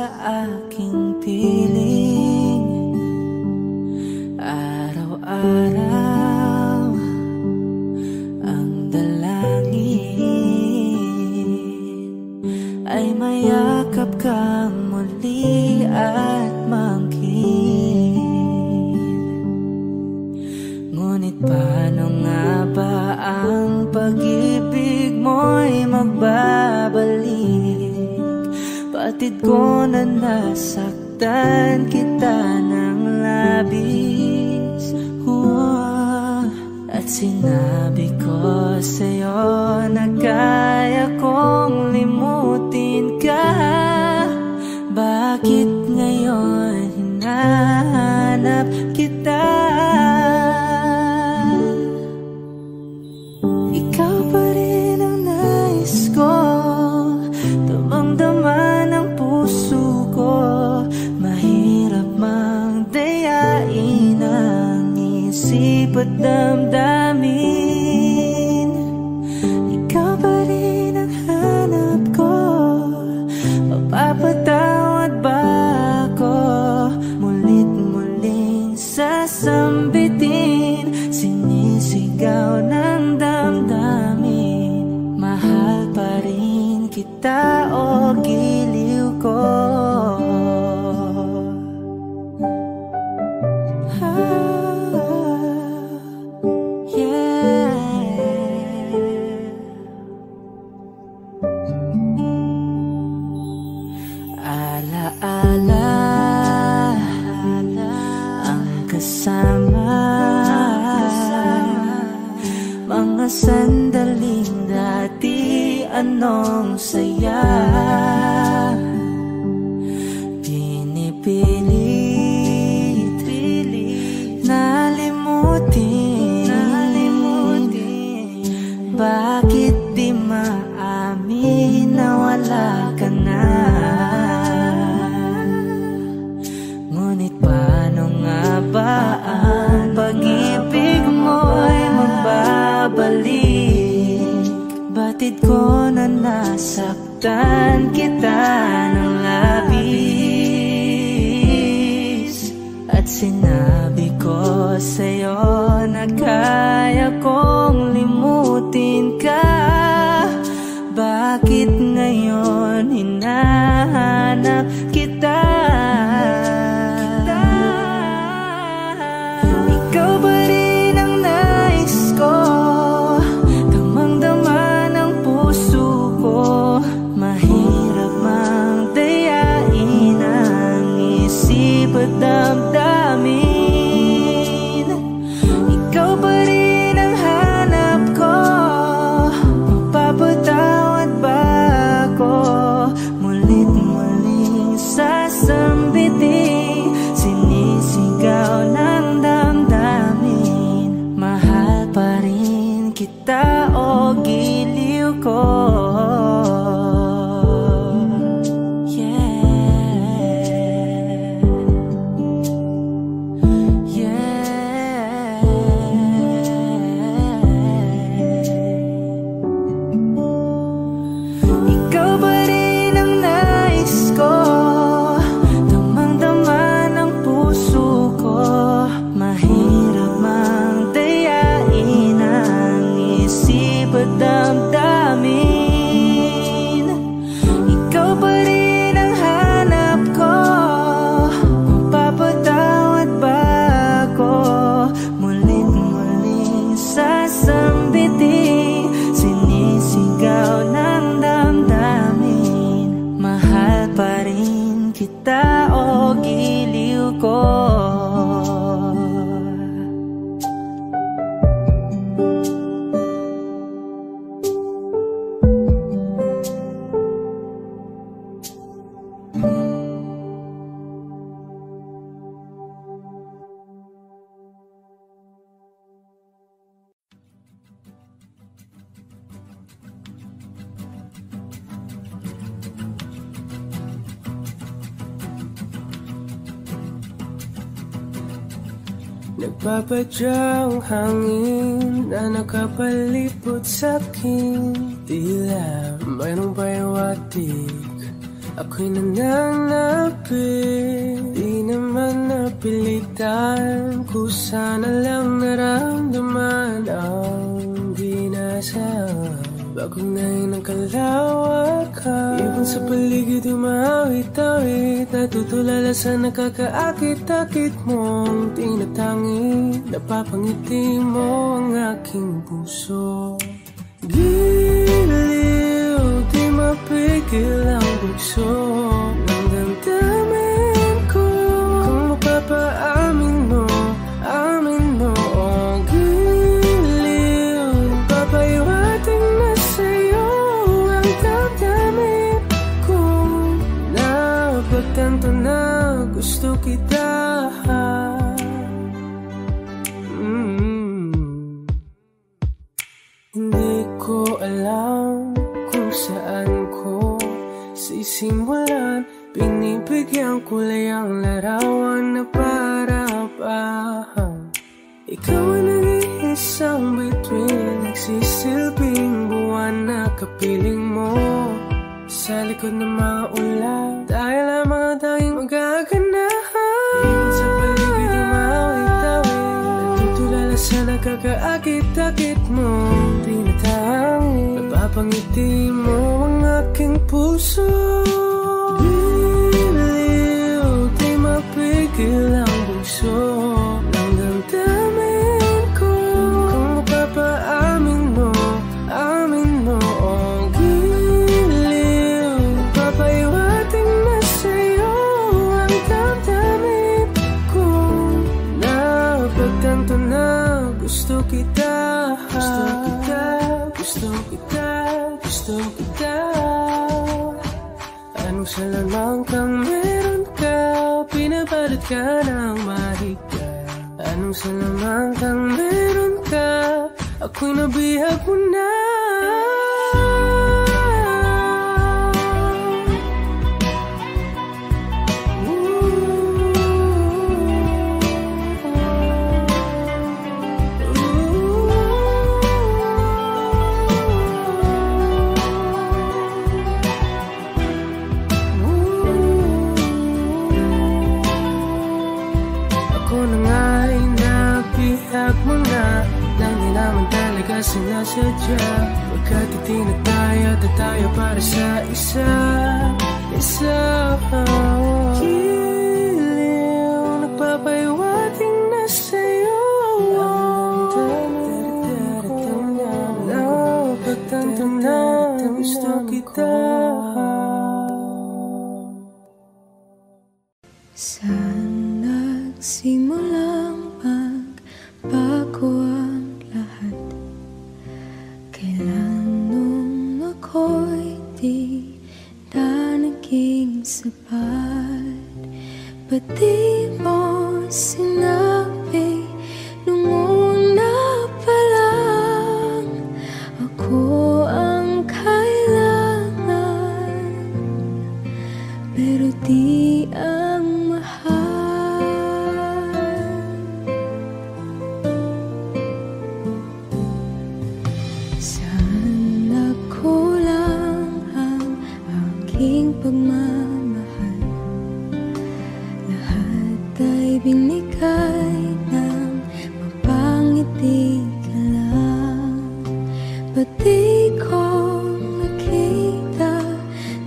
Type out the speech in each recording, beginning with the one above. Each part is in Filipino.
sa aking piling. Araw-araw ang dalangin ay mayakap ka muli at mangkin. Ngunit paano nga ba ang pag-ibig mo'y magbabalik? Batid ko na nasaktan kita ng labis. At sinabi ko sa'yo na kaya kong limutin ka. Bakit ngayon hinahanap kita? Ikaw pa rin ang nais ko, damang-dama ng puso ko. Mahirap mang dayain ang isip at damdamin. Ikaw pa rin ang hanap ko, mapapatawad ba ako? Mulit-muling sasambitin, sinisigaw ng damdamin. Mahal pa rin kita o giliw ko? Alaala ang kasama, mga sandaling dati anong saya. Pinipilit nalimutin, bakit di maamin na wala ka na? Ngunit paano nga ba ang pag-ibig mo'y magbabalik? Batid ko na nasaktan kita ng labis. At sinabi ko sa'yo na kaya kong limutin ka. Bakit ngayon hinahanap kita? Ikaw ba rin ang nais ko, damang-dama ng puso ko. Mahirap mang dayain ang isip at damdamin. Ikaw ba rin ang hanap ko, mapapatawad ba ako? Mulit-muling sasambitin, sinisigaw ng damdamin. Mahal pa rin kita o giliw ko? Ikaw ba rin ang nais ko, damang-dama ng puso ko. Mahirap mang dayain ang isip at damdamin. Ikaw ba rin ang hanap ko, mapapatawad ba ako? Mulit-muling sasambitin, sinisigaw ng damdamin. Mahal pa rin kita o giliw ko? Nagpapadyang hangin na nakapalipot sa'kin, tila mayroong payawatig Ako'y nananapit, di naman napilitan. Kusana lang naramdaman ang dinasal. Bagong nain ng kalawakan, ibon sa paligid umawit-awit. Natutulala sa nakakaakit-akit mong tinatangi. Napapangiti mo ang aking puso. Giliw, di mapigil ang bugso ng damdamin ko. Kung mapapaamin mo, amin mo. Oh, giliw, papaiwating na sa'yo ang damdamin ko. Napagtanto na gusto kita. Hindi ko alam kung saan ko sisimulan. Binibigyan kulay ang larawan na para-parahan. Ikaw ang nag-iisang bituin, nagsisilbing buwan na kapiling mo. Sa likod ng mga ulan, tayo lamang ang tanging magaganahan. Ibon sa paligid umawit-awit, natutulala sa nakakaakit-akit mo. Napapangiti mo ang aking puso. Giliw, di mapigil ang bugso ng damdamin ko. Kung mapapaamin mo, amin mo. Oh, giliw, papaiwating na sa'yo ang damdamin ko. Napagtanto na gusto kita. Gusto kita, gusto kita. Anong salamang kang meron ka, pinabalot ka ng mahika. Anong salamang kang meron ka, ako'y nabihag mo na. Sinasadya, pagkat itinataya tayo para sa isa. Giliw, nagpapaiwating na sa'yo ang damdamin ko. Napagtanto na gusto kita. Saan nagsimulang magbago ang lahat? Kailan nung ako'y di na naging sapat? Ba't di mo sinabi nung una pa lang ako ang kailangan, pero di ang mahal? Saan nakulang ang aking pagmamahal? Lahat ay binigay ng mapangiti ka lang. Ba't di ko nakita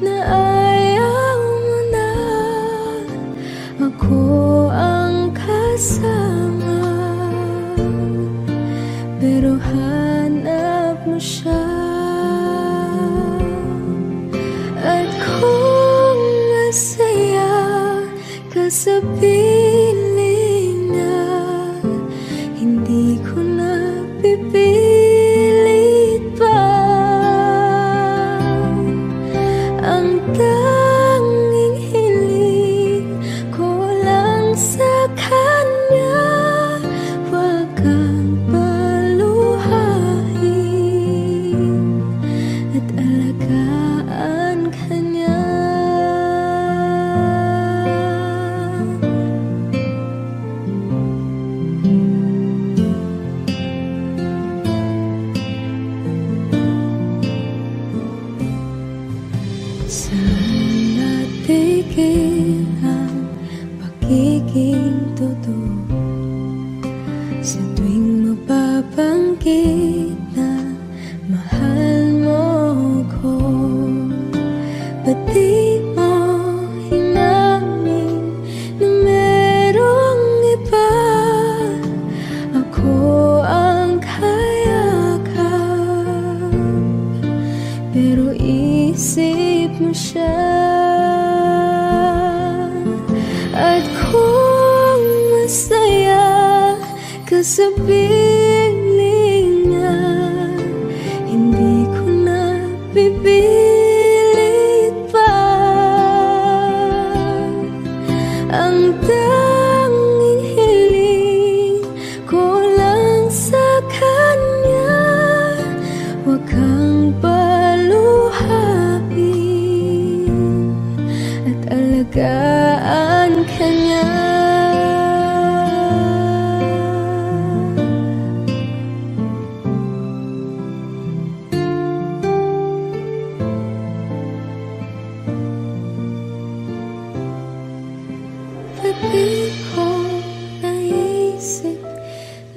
na ayaw mo na ako ang kasama? Pero hanap mo siya. At kung masaya ka sa piling niya, hindi ko na pipilit pa. Ang tanging hiling ko lang sa kanya, wag kang paluhain at alagaan ka niya. sa piling niya. Hindi ko na pipilit pa. Ang tanging hiling ko lang sa kanya, huwag kang paluhain at alagaan ka niya. Di ko naisip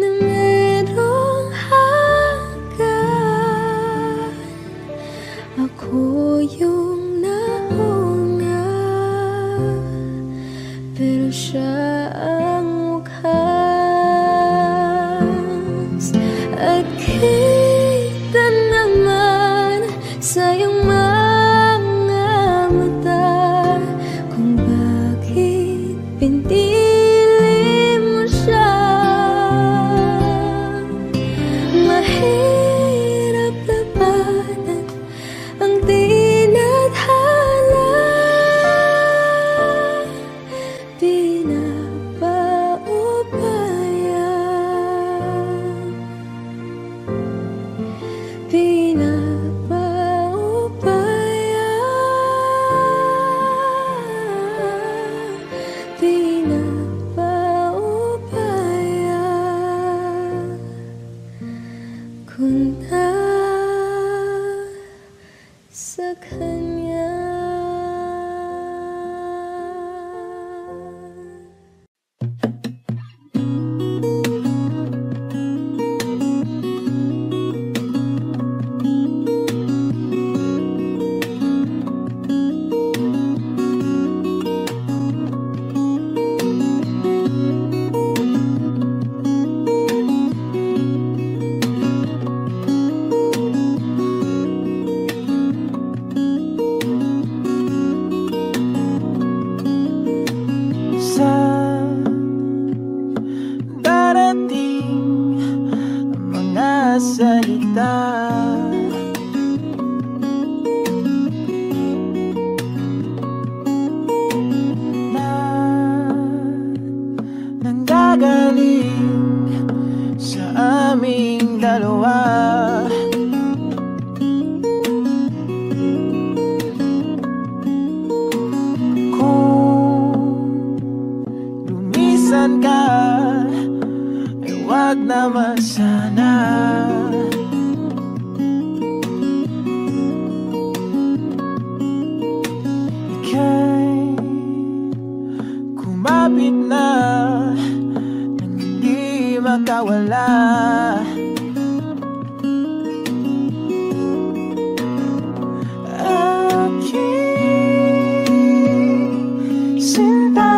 na merong hanggan. Ako yung nauna, pero siya ang wakas. At kita naman sa iyong mga mata kung bakit pinili mo siya. Mahirap labanan ang tinadhana, ko na sa kanya. Salita na nanggagaling sa aming dalawa. Kung lumisan ka, ay wag naman sana. Kumapit na nang hindi makawala. Aking sinta,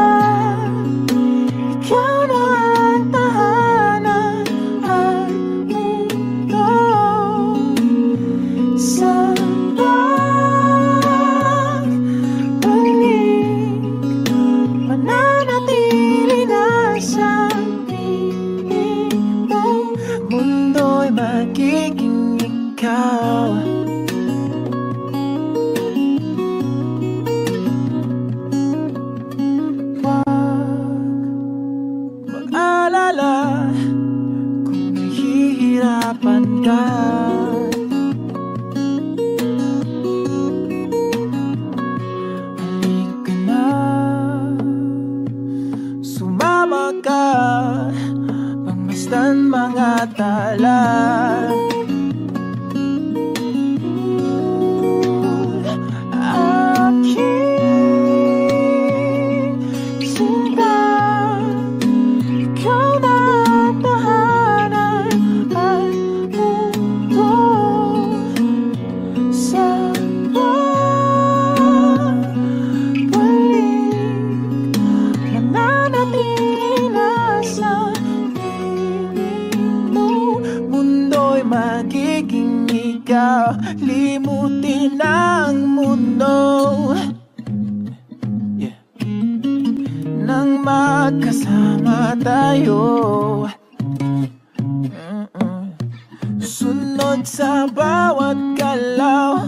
ikaw na ang tahanan at mundo sa mananatili na sa piling mo. Mundo'y magiging ikaw. Huwag mag-alala kung nahihirapan ka. Sumama ka, pangmasdan mga tala. Aking sinta, ikaw na ang tahanan at mundo sa mananatili na sa piling mo. Mundo'y magiging ikaw. Limutin ang mundo, yeah, nang magkasama tayo. Sunod sa bawat galaw,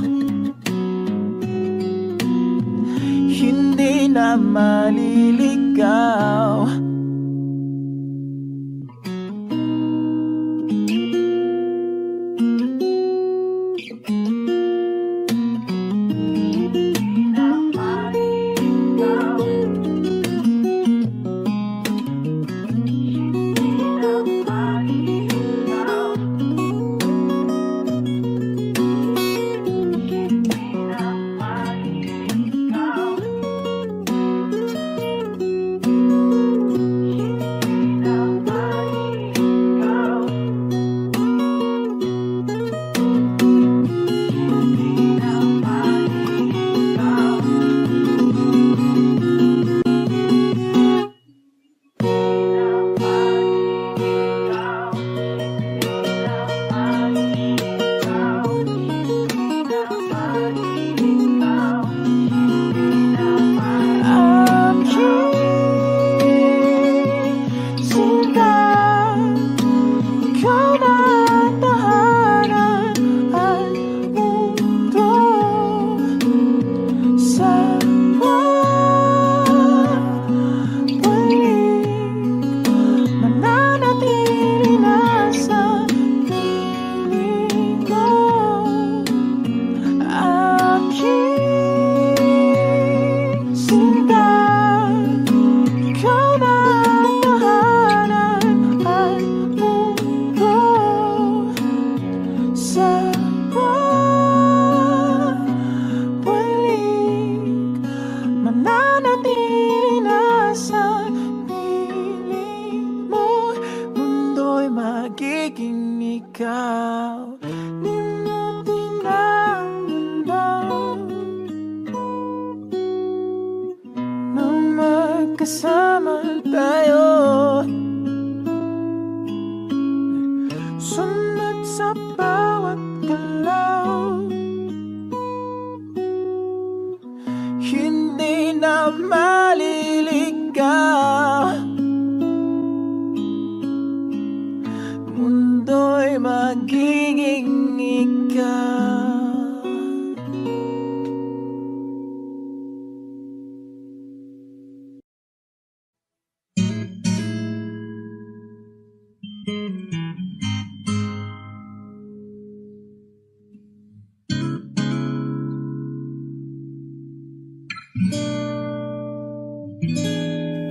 hindi na maliligaw.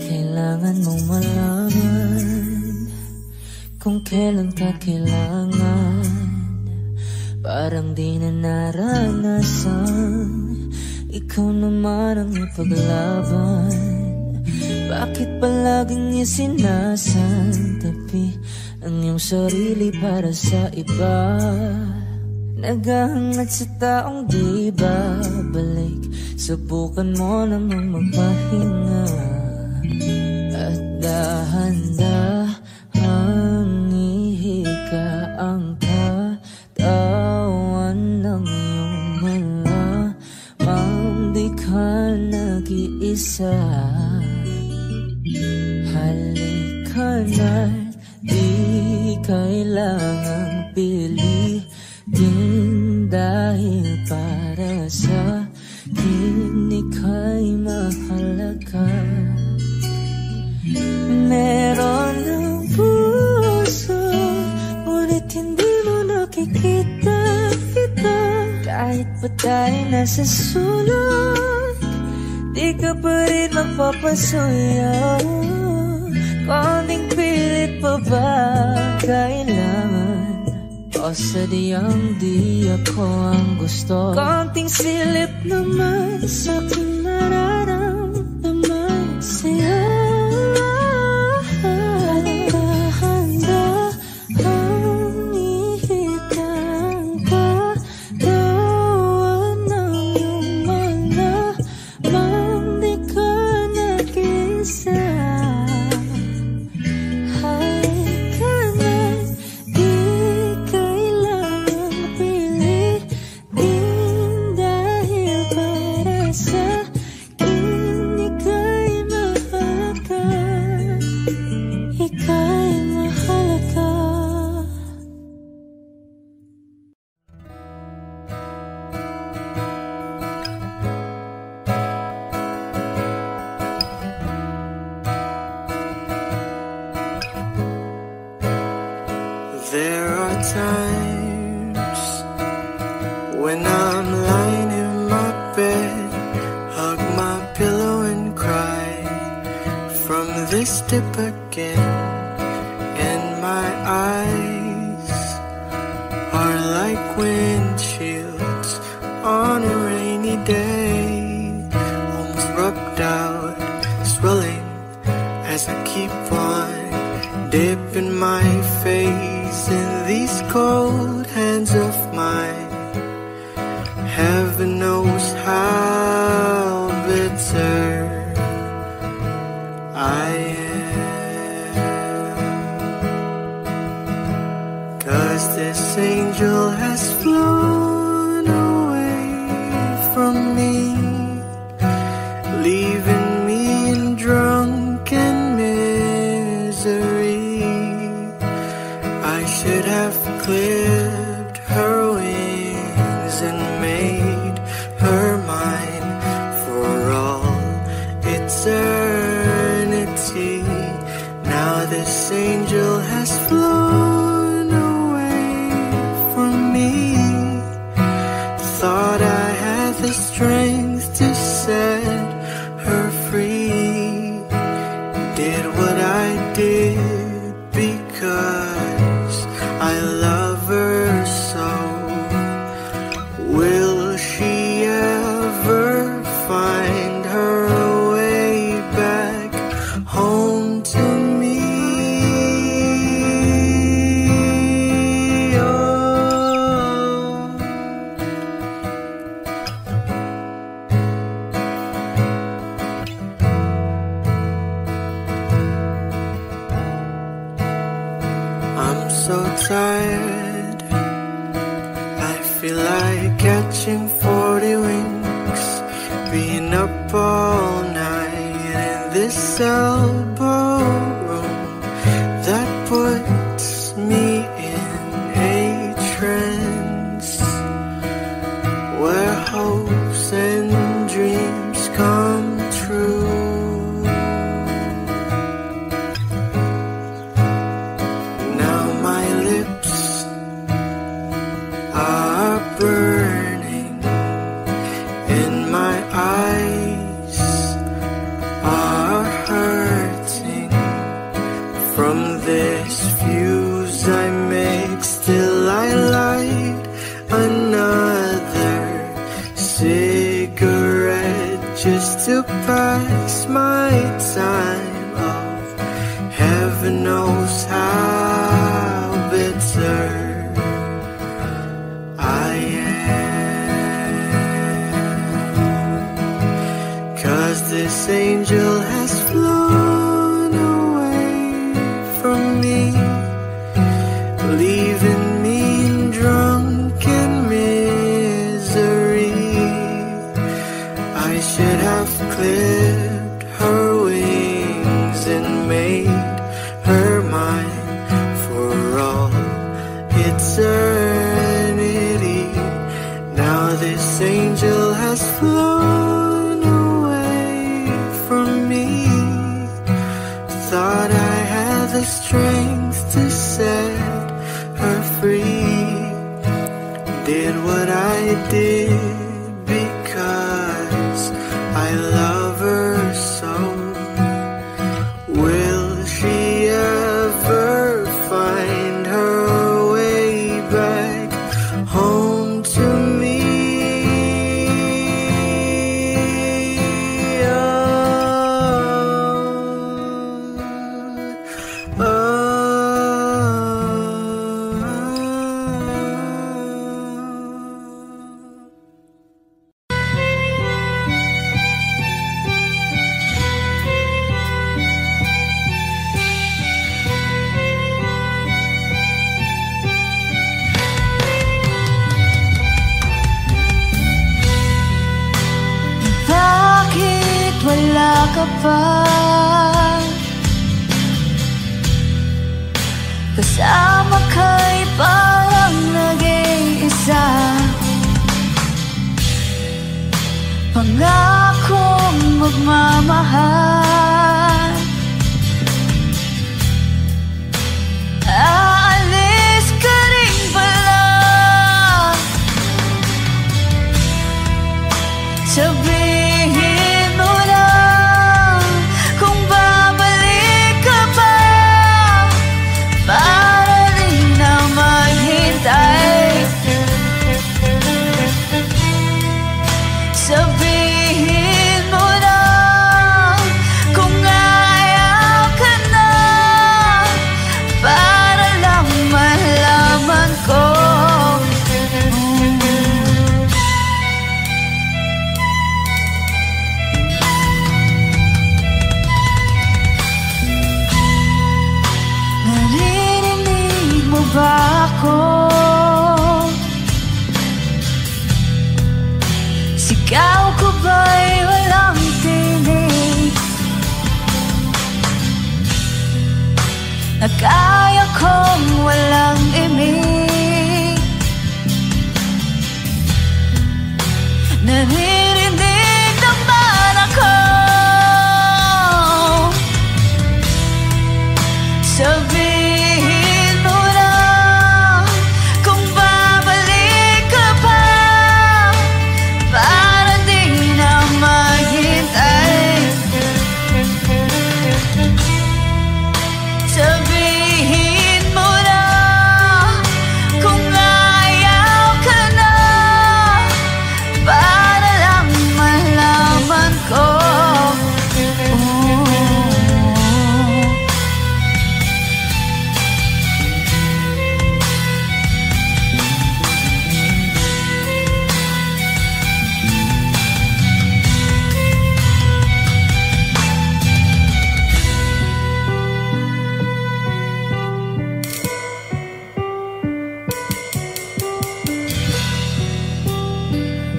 Kailangan mong malaman kung kailan ka kailangan. Parang di na naranasan, ikaw naman ang ipaglaban. Bakit palaging isinasantabi ang iyong sarili para sa iba? Naghahangad sa taong di babalik, subukan mo namang magpahinga. At dahan-dahang ihika ang katawan ng iyong malamang di ka nag-iisa. Halika na't di kailangang pilitin, dahil para sa akin ika'y mahalaga. Meron ng puso, ngunit hindi mo nakikita ito. Kahit pa tayo nasa sulok, di ka pa rin mapapasuyo. Konting pilit pa ba kailangan, o sadyang di ako ang gusto? Konting silip naman sa aking nararamdaman sa'yo. Sa this dip again, and my eyes are like windshields on a rainy day, almost rubbed out, swelling as I keep on dipping my face in these cold hands of mine. Heaven knows how bitter I am, 'cause this angel has flown away from me, leaving me in drunken misery. I should have clipped her wings and made her mine for all eternity. Now this angel has flown away from me. Thought I had the strength to set her free. Did what I did because I love her so. Will she ever find her way back home to me? Oh. I'm so tired, I feel like catching 40 wings, being up all night in this elbow room that puts me in a trance, where hopes and dreams come true. Now my lips are burning and my eyes are hurting from this fuse I make. Still I light another cigarette just to pass my time. Oh, heaven knows how bitter I am, 'cause this angel has flown away from me, leaving me in drunken misery. I should have clipped her wings and made her mine for all eternity. Now this angel has flown away from me. Thought I had the strength to set her free. Did what I did because I love her so. Will she ever find her way back home to me? Oh, oh. Bakit wala ka pa? Kasama ka'y parang nag-iisa. Pangakong magmamahal, aalis ka rin pala. Sabihin mo lang kung babalik ba ako? Sigaw ko ba'y walang tinig? Na kaya kong walang imig? Naririnig naman ako. Sabihin mo na kung babalik ka pa, para di na maghintay. Sabihin mo na kung ayaw ka na, para lang malaman ko.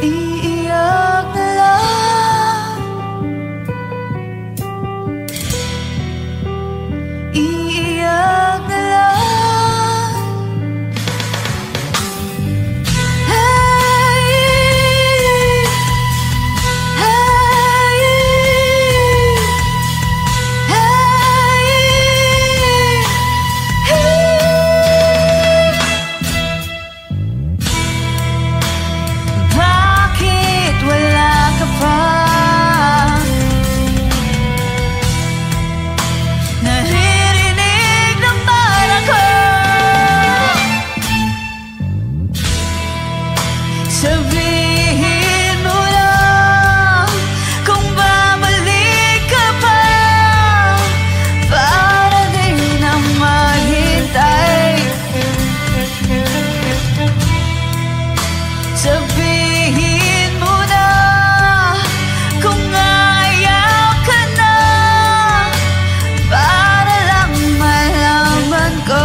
Iiyak na lang, iiyak na lang. Hey, hey, bakit wala ka pa? Naririnig naman ako. Sabihin mo na kung babalik ka pa, para di na maghintay. Sabihin mo na kung ayaw ka na, para lang malaman ko.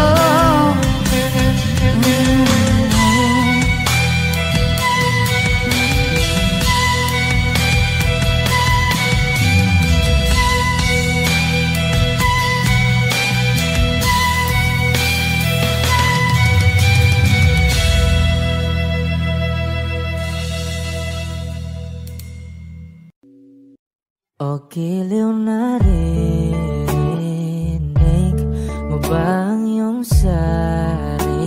O giliw na rinig mo ba ang iyong sarili?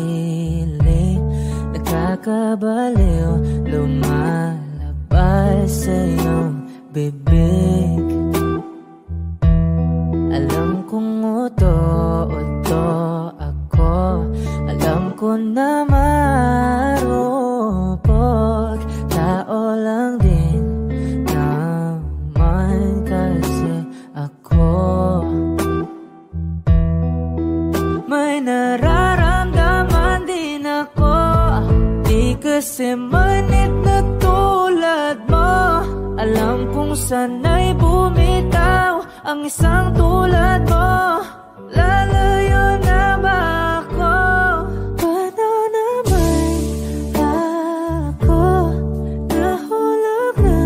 Nakakabaliw, lumalabas sa iyong bibig. Alam kong uto-uto ako, alam ko na marupok, tao lang din kasi ako. May nararamdaman din ako, di kasi manit na tulad mo. Alam kong sana'y bumitaw ang isang tulad mo. Lalayo na ba ako? Paano naman ako nahulog na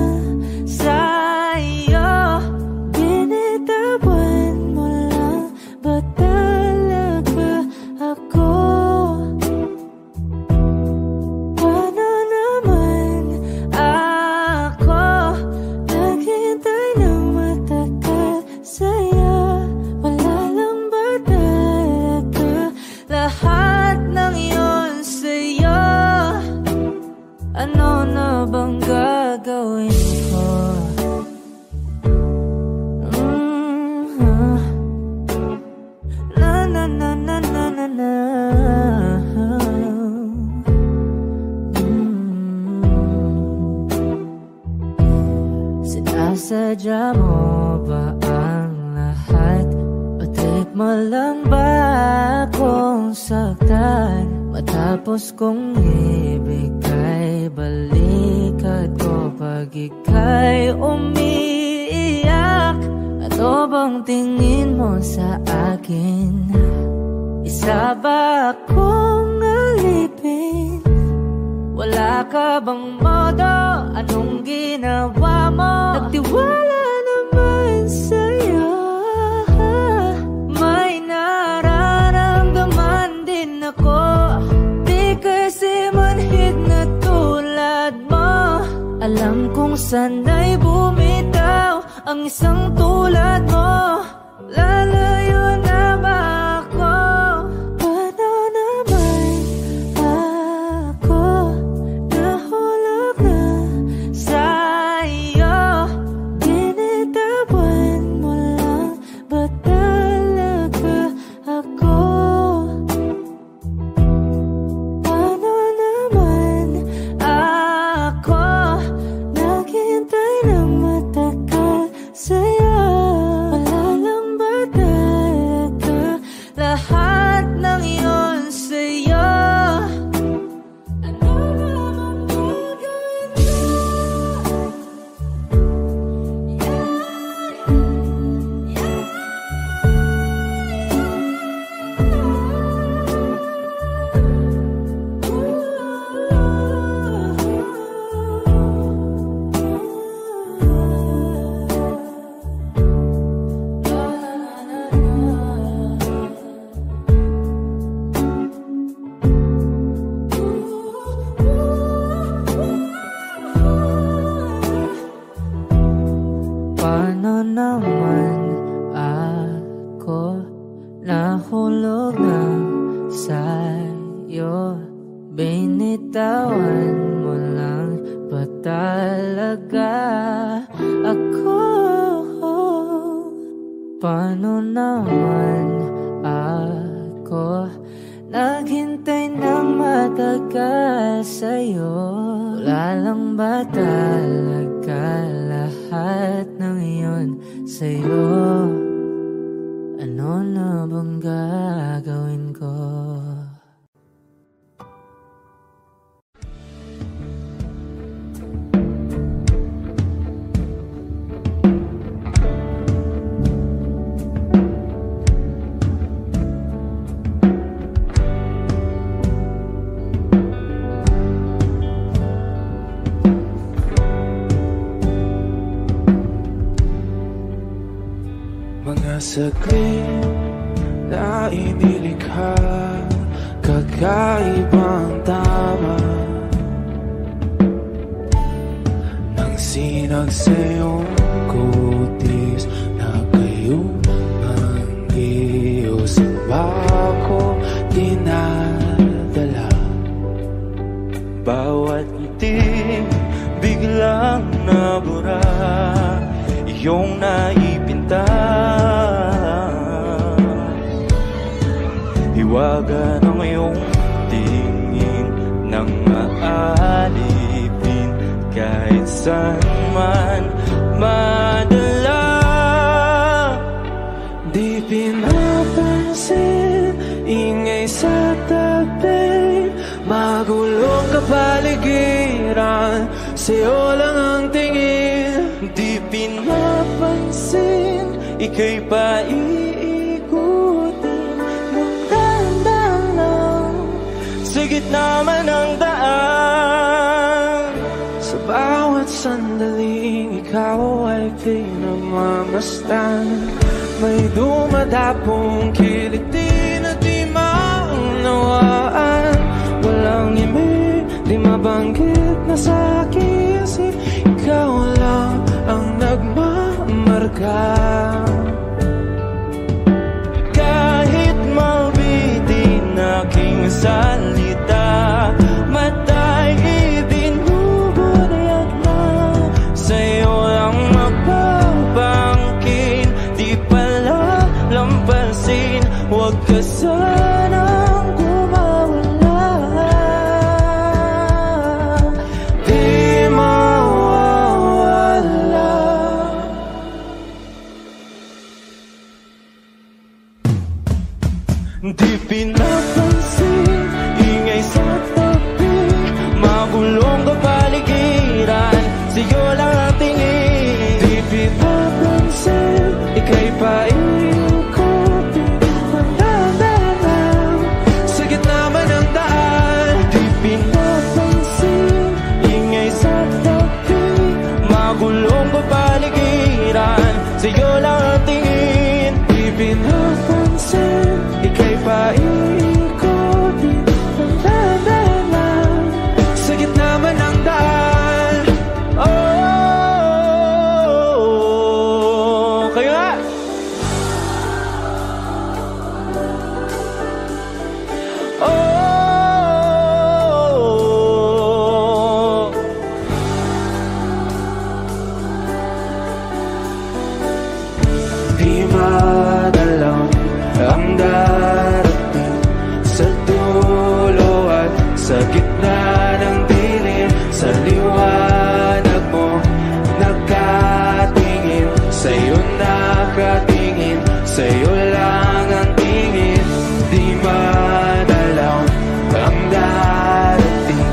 sa'yo? Binitawan mo lang ba talaga ako? Paano naman ako naghintay ng matagal sa'yo? Wala lang ba talaga lahat ng yun sa'yo? Ano na bang gagawin ko? Na na na na na na na. Sinasadya mo ba ang lahat? O trip mo lang ba akong saktan? Matapos kong ibigay balikat ko pag ika'y umiiyak. Ano bang tingin mo sa akin? Isa isa ba akong alipin? Wala ka bang modo? Anong ginawa mo? Nagtiwala naman sa'yo. May nararamdaman din ako. Di kasi manhid na tulad mo. Alam kong sana'y bumitaw ang isang tulad mo. Lalayo na ba ako? Paano naman ako nahulog na sa'yo? Binitawan mo lang ba talaga ako? Paano naman ako naghintay ng matagal sa'yo? Lahat ng iyon sa'yo. Ano naman gagawin mo? Paano naman ako nahulog na sa'yo? Binitawan mo lang ba talaga ako? Paano naman ako naghintay ng matagal sa'yo? Wala lang ba talaga lahat ng iyon sa'yo? Ano na bang gagawin ko? Mga saglit na inilikha, kakaibang tama nang sinag sa iyong kutis na kayong ang iyos bako dinadala. Bawat ngiti biglang nabura, iyong naipinta. Hiwaga ng iyong tingin nang maalipin kahit saan man madala. Di pinapansin, ingay sa tabi, magulong kapaligiran, sa'yo lang ang tingin. Di pinapansin, ika'y paiikutin ng dahan-dahan lang sa gitna man ng daan. Sa bawat sandaling ikaw ay pinagmamasdan, may dumadapong kiliti na di maunawaan. Walang imig, di mabanggit na sa akin, ikaw lang ang nagmamarka. Kahit mabitin aking salita, matay ibinubunayag na, sa'yo lang magbabangkin. Di pala lampasin, huwag ka sanang gumawala. Di mawawala. Di pinapansin, ingay sa tabi, magulong kapaligiran, sa'yo lang ang tingin. Di pinapansin, ika'y paikutin ng dahan-dahan, nakatingin, sa'yo lang ang tingin. Di man alam ang darating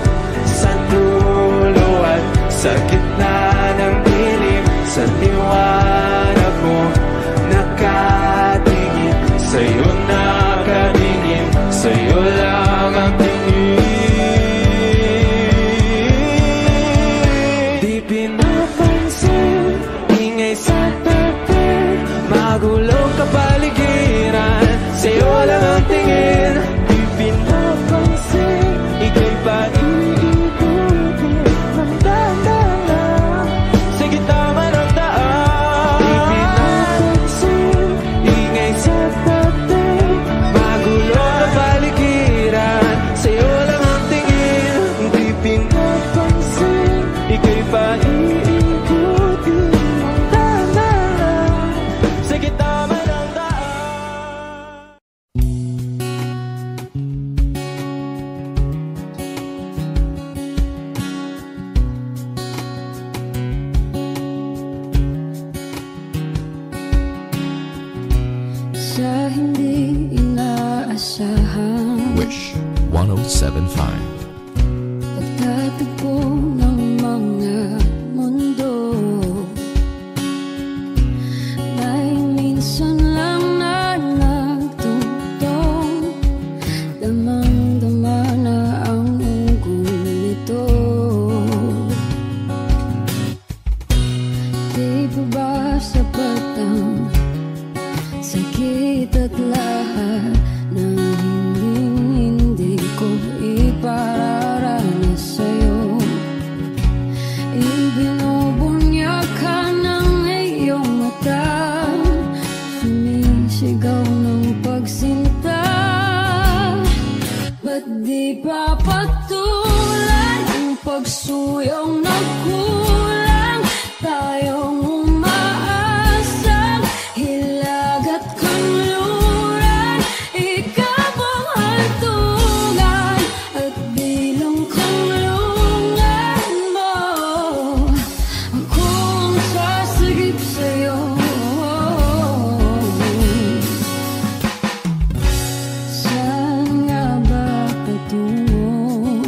sa dulo at sa gitna ng dilim. Sa liwanag mo nakatingin, sa'yo nakatingin, sa'yo lang ang tingin. Di pinapansin, ingay sa tabi, magulong kapaligiran, sa'yo lang ang tingin. Di pinapansin, ika'y pa iikutin ng dahan-dahan sa gitna ng daan. Di pinapansin, ingay sa tabi, magulong kapaligiran, sa'yo lang ang tingin. Di pinapansin, ika'y pa iikutin ng dahan-dahan sa gitna ng daan. Sa hindi inaasahan, Wish 1075. pagtatagpo ng mga mundo, may minsan lang na nagtutong, damang-dama na ang unggoy nito. Di pa ba sapat ang sakit at lahat ng hindi ko ipararanas sa'yo? Ibinubunyag ka ng iyong mata, sumisigaw ng pagsinta. Ba't di pa patulan ang pagsuyong na kulang? Tayong umaasang hilag at kanluran, ikaw ang hantungan at bilang kanlungan mo. Akong sasagip sa'yo, saan nga ba patungo?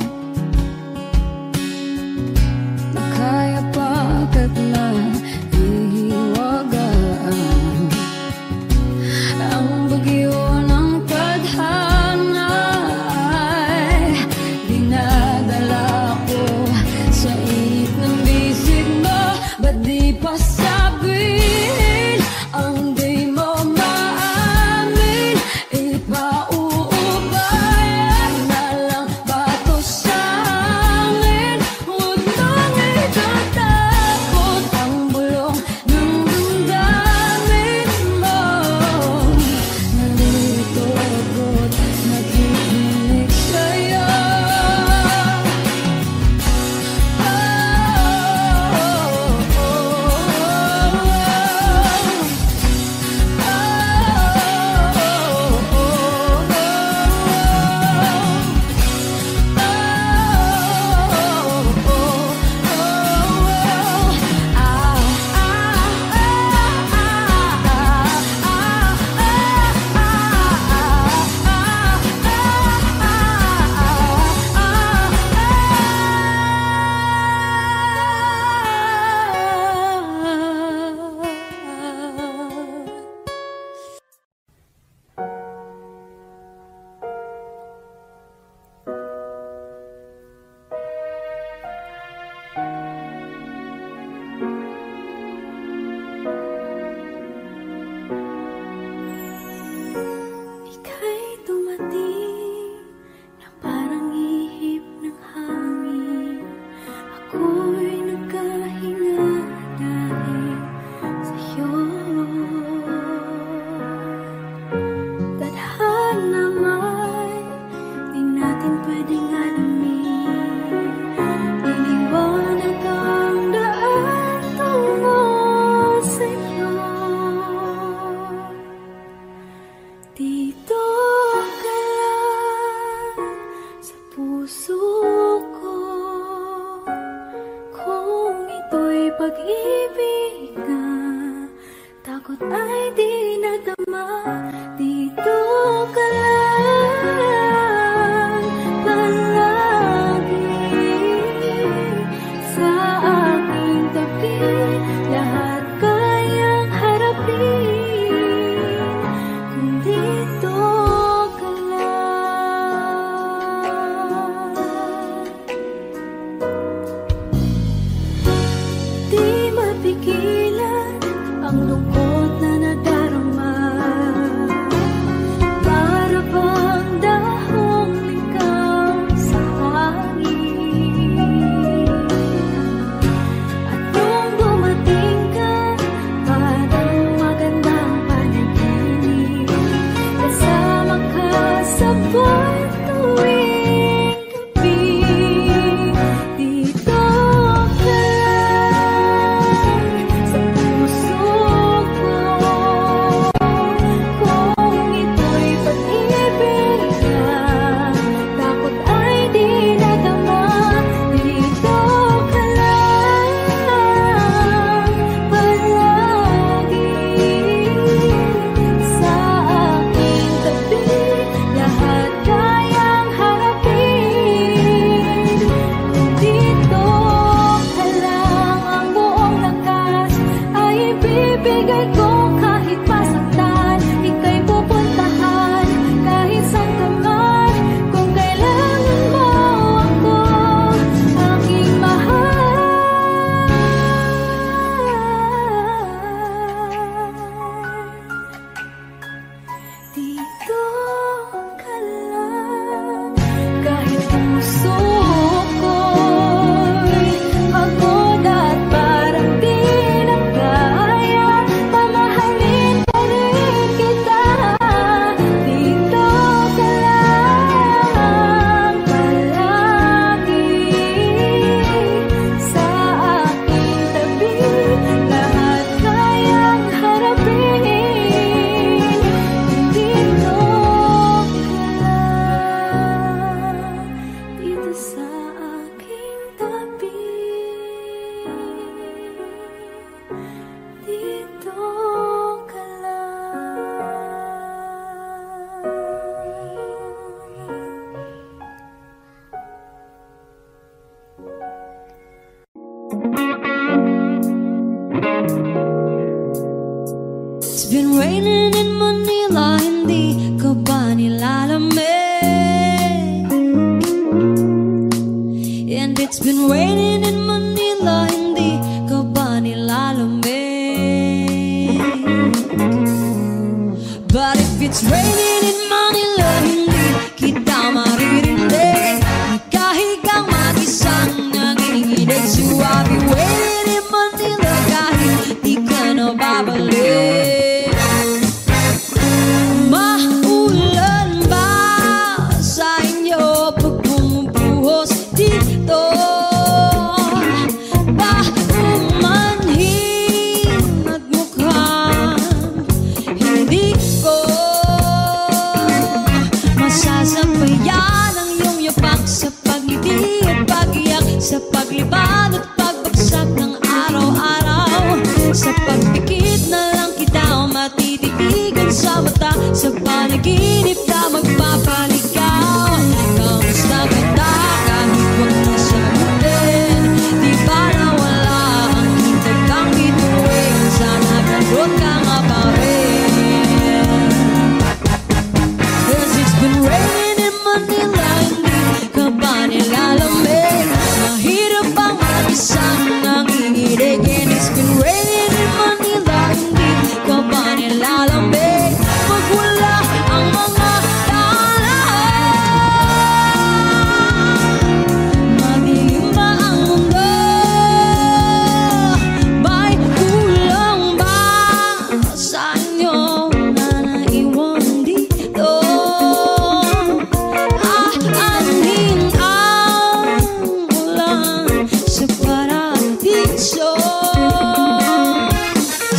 takot ay di nadama. Dito ka lang palagi sa aking tabi. Lahat kayang harapin kung dito ka lang. Di mapigilan ang lungkot na nadarama. Para bang dahong ikaw sa hangin. At nung dumating ka, parang magandang panaginip. Kasama ka sa buwan tuwing gabi. Dito ka sa puso ko. Kung ito'y pag-ibig na, takot ay di nadama. Dito ka lang palagi sa aking tabi. Lahat kayang harapin kung dito ka lang. Ang buong lakas ay ibibigay ko kahit masaktan. Ika'y pupuntahan kahit saan ka man. Kung kailangan mo ako, aking mahal. Dito ka lang kahit puso ko'y pagod at parang di na kaya. Mamahalin pa rin kita. Dito ka lang palagi sa aking tabi. Lahat kayang harapin kung dito ka lang. Dito sa aking tabi. Dito ka It's been raining in Manila, hindi ka ba nilalamig? And it's been raining in Manila, hindi ka ba nilalamig? But if it's raining in Manila, hindi kita maririnig. Nagkahigang mag-isang nanginginig. So I'll be waiting in Manila kahit di ka na babalik. Maulan ba sa inyo pag bumubuhos dito? Ba umanhin at mukhang hindi ko masasabayan ang iyong yapak sa pagngiti at pag-iyak, sa paglibad at pagbagsak ng araw-araw. Sa pagpikit na lang kita matititigan sa mata. Sa panaginip ka magpapaligaw. Kamusta ka na kahit huwag na sagutin? Di ba nawala ang hintag kang bituin? Sana gano'n ka nga pa rin. 'Cause it's been raining in Manila, hindi ka ba nilalamig? Mahirap bang mag-isang nanginginig? And it's been raining in Manila, hindi ka ba nilalamig? Pag wala ang mga daan, madilim ba ang mundo? Ba'y kulang ba sa inyo na naiwan dito? Aanhin ang ulan sa paradiso.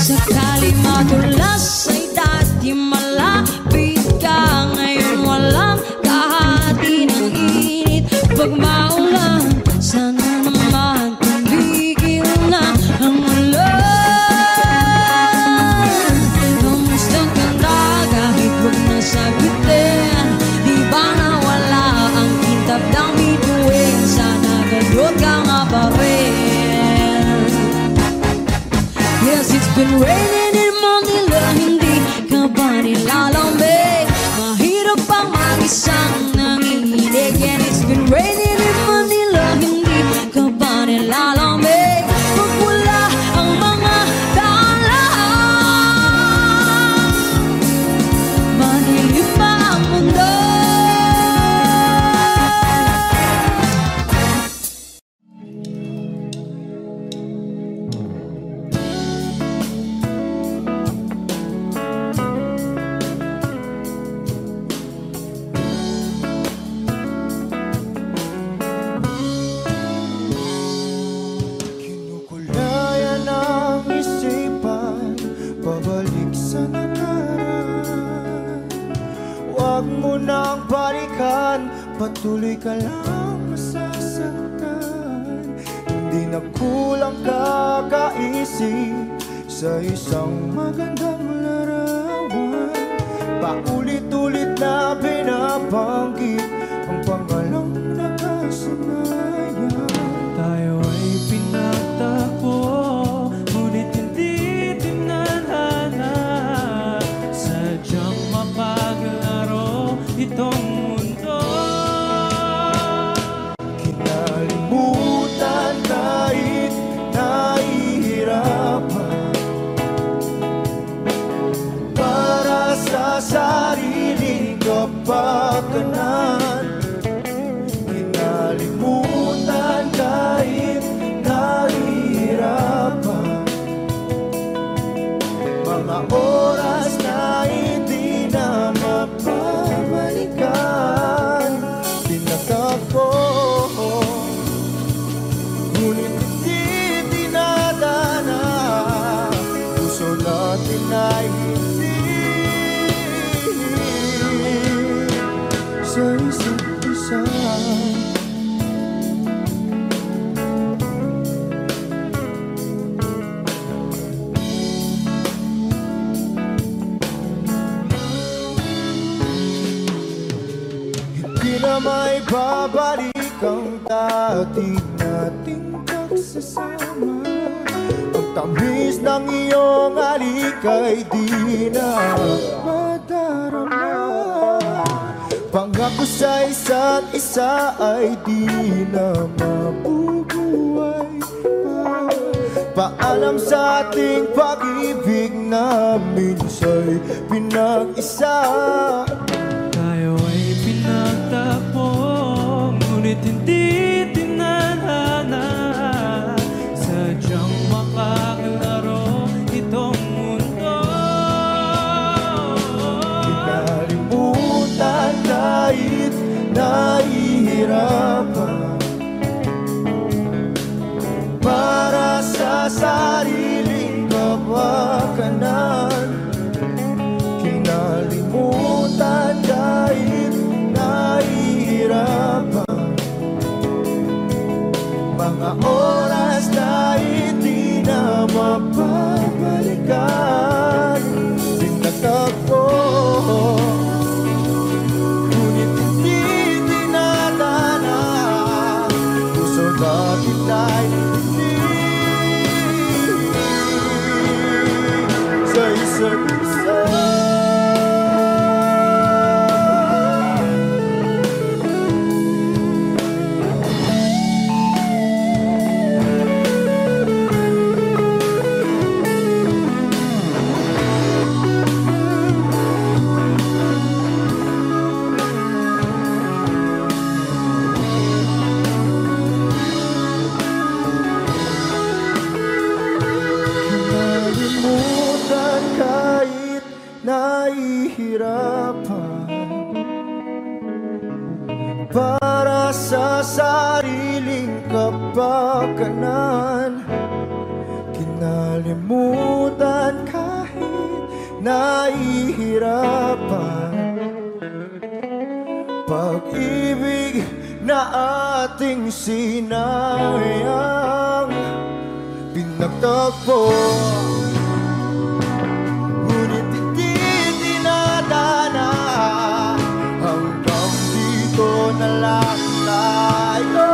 Sakali madulas ay dati malapit ka. Ngayon walang kahati ng init. Pag maulan, sana naman tumigil na ang ulan. sa nakaraan. Huwag mo nang balikan, patuloy ka lang masasaktan. Hindi na kulang kakaisip sa isang magandang larawan. Paulit-ulit na binabanggit ang pangalang nakasanayan. Tayo ay pinagtagpo, ngunit hindi tinadhana. Sadyang mapaglaro itong mundo. Kinalimutan kahit nahihirapan, para sa sariling kapakanan. Kinalimutan kahit nahihirapan, mga oras na hindi na mapabalikan. Tinatako, ngunit hindi dinadana. Puso natin ay hindi sa isa't isa. Hindi na may babalik ang dati nating pagsasama. Ang tamis ng iyong halik ay di na madarama. Pangako sa isa't isa ay di na mabubuhay pa. Paalam sa ating pag-ibig na minsa'y pinag-isa. Tayo ay pinagtagpo, ngunit hindi tinadhana. Sadyang mapaglaro itong mundo. Kinalimutan kahit nahihirapan, para sa sariling kapakanan. Kinalimutan kahit nahihirapan, mga oras na hindi na mapabalikan. Tinatagpo, ngunit hindi dinadana. Puso natin ay hindi sa isa't isa. Kinalimutan kahit nahihirapan, para sa sariling kapakanan. Kinalimutan kahit nahihirapan, pag-ibig na ating sinayang. Pinagtagpo, ngunit hindi dinadana. Hanggang dito na lang tayo.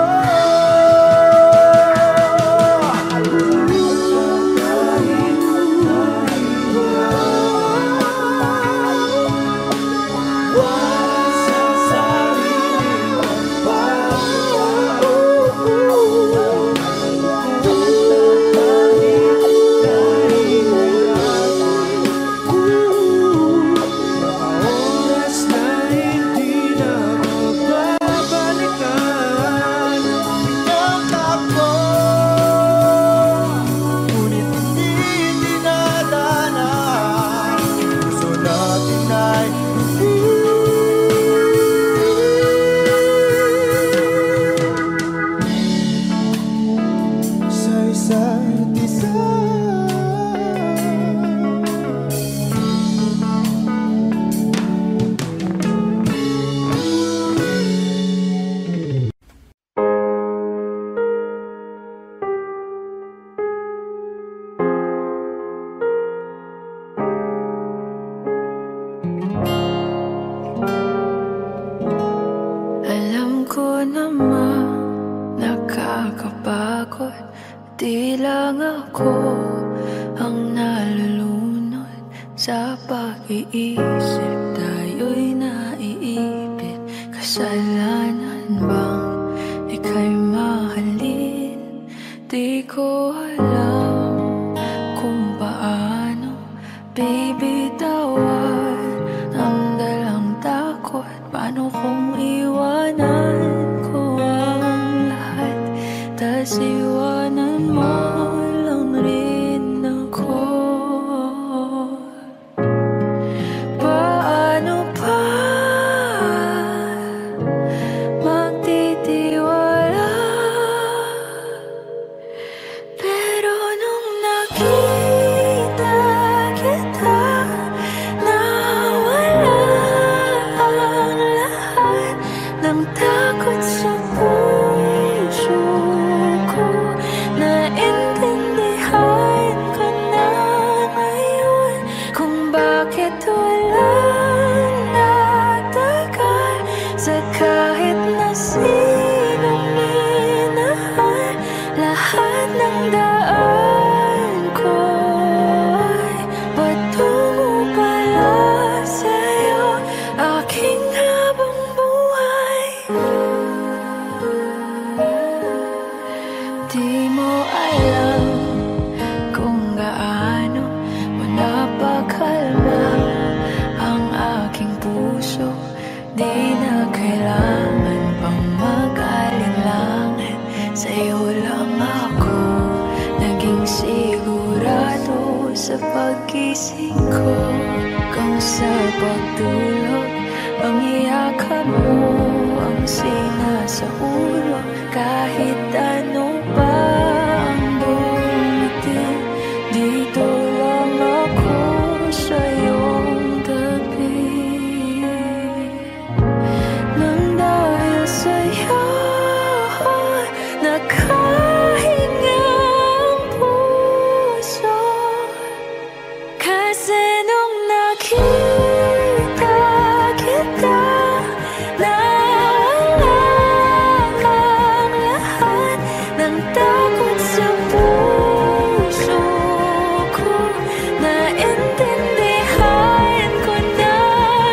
Di lang ako ang nalulunod sa pag-iisip, tayo'y naiipit. Kasalanan bang ika'y mahalin? Di ko alam kung paano bibitawan ang dalang takot. Paano kung iwanan ko ang lahat, tas iwanan mo lang rin ako? Paano pa magtitiwala? Pero nung nakita kita, nawala ang lahat ng takot sa puso ko. Naintindihan ko na ngayon kung bakit walang natagal sa kahit na sinong minahal. Lahat ng daan ko ay patungo pala sa'yo, aking habang buhay. Di mo alam kung gaano mo napakalma ang aking puso. Di na kailangan pang mag-alinlangan, sa'yo lang ako naging sigurado sa pag-gising ko. Kung sa pagtulog ang iyakap mo ang sinasauro, kahit ano pa ang dumating, dito lang ako sa iyong tabi. Nang dahil sa'yo nakahinga ang puso, kasi nung nakita kita, nawala ang lahat ng takot sa puso ko. Naintindihan ko na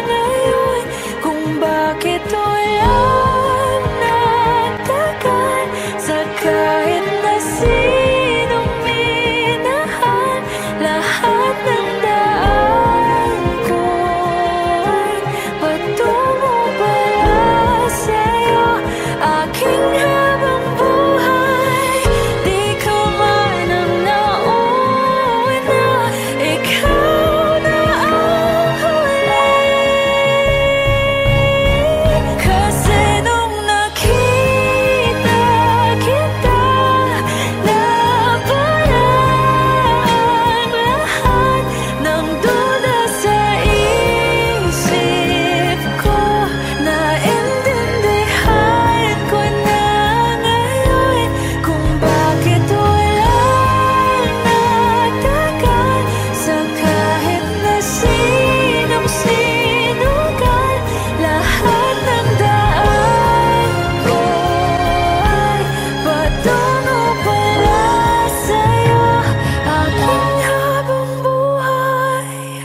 ngayon kung bakit walang natagal sa kahit na sinong minahal. Lahat ng daan ko ay patungo pala sa'yo, aking habang buhay. Di ko man ang nauna, ikaw na ang huli. Kasi nung nakita kita, nawala ang lahat ng duda sa isip ko. Naintindihan ko na ngayon kung bakit walang natagal sa kahit na sinong sinugal. Lahat ng daan ko ay patungo pala sa'yo, aking habang buhay.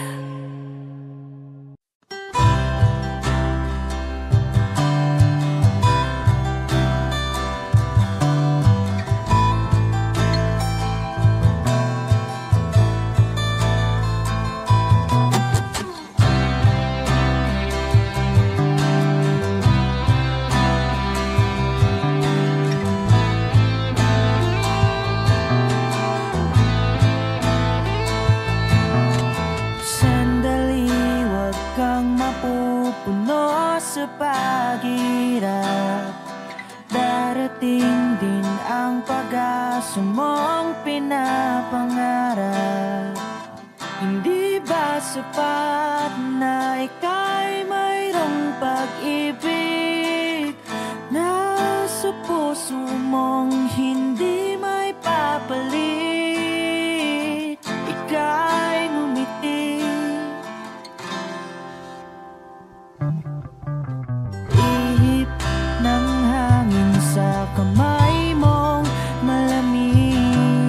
Sandali, huwag kang mapupuno sa paghirap. Darating din ang pag-asa mong pinapangarap. Hindi ba sapat na ika'y mayroong pag-ibig na sa puso mong hindi may papalit? Ika'y ngumiti, ihip ng hangin sa kamay mong malamig.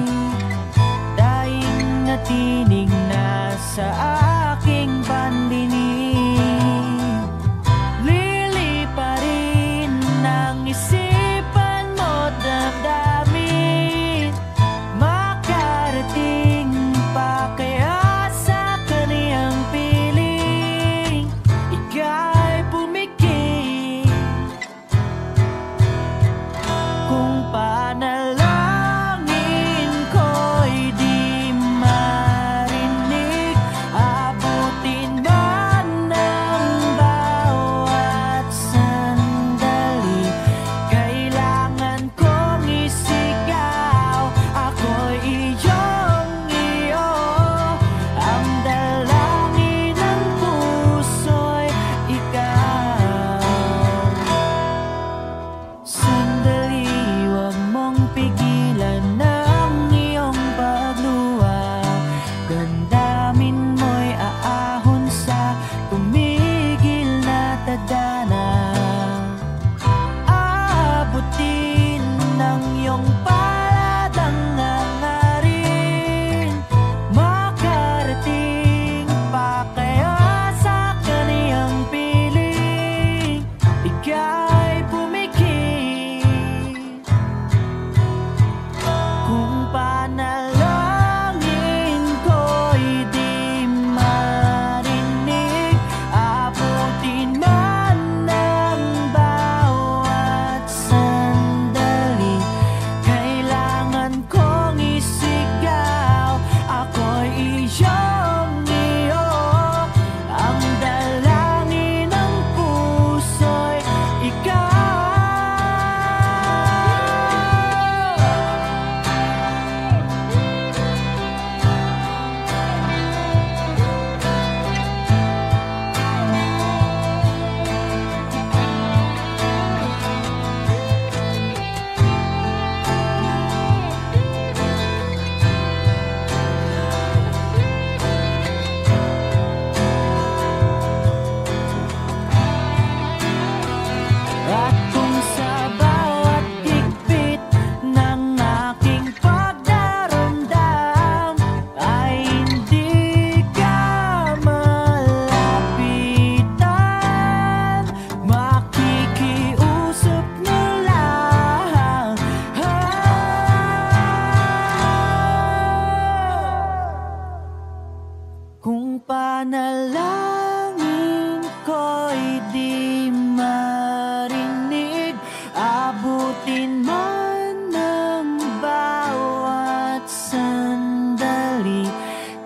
Ang panalangin ko'y di marinig, abutin man ng bawat sandali.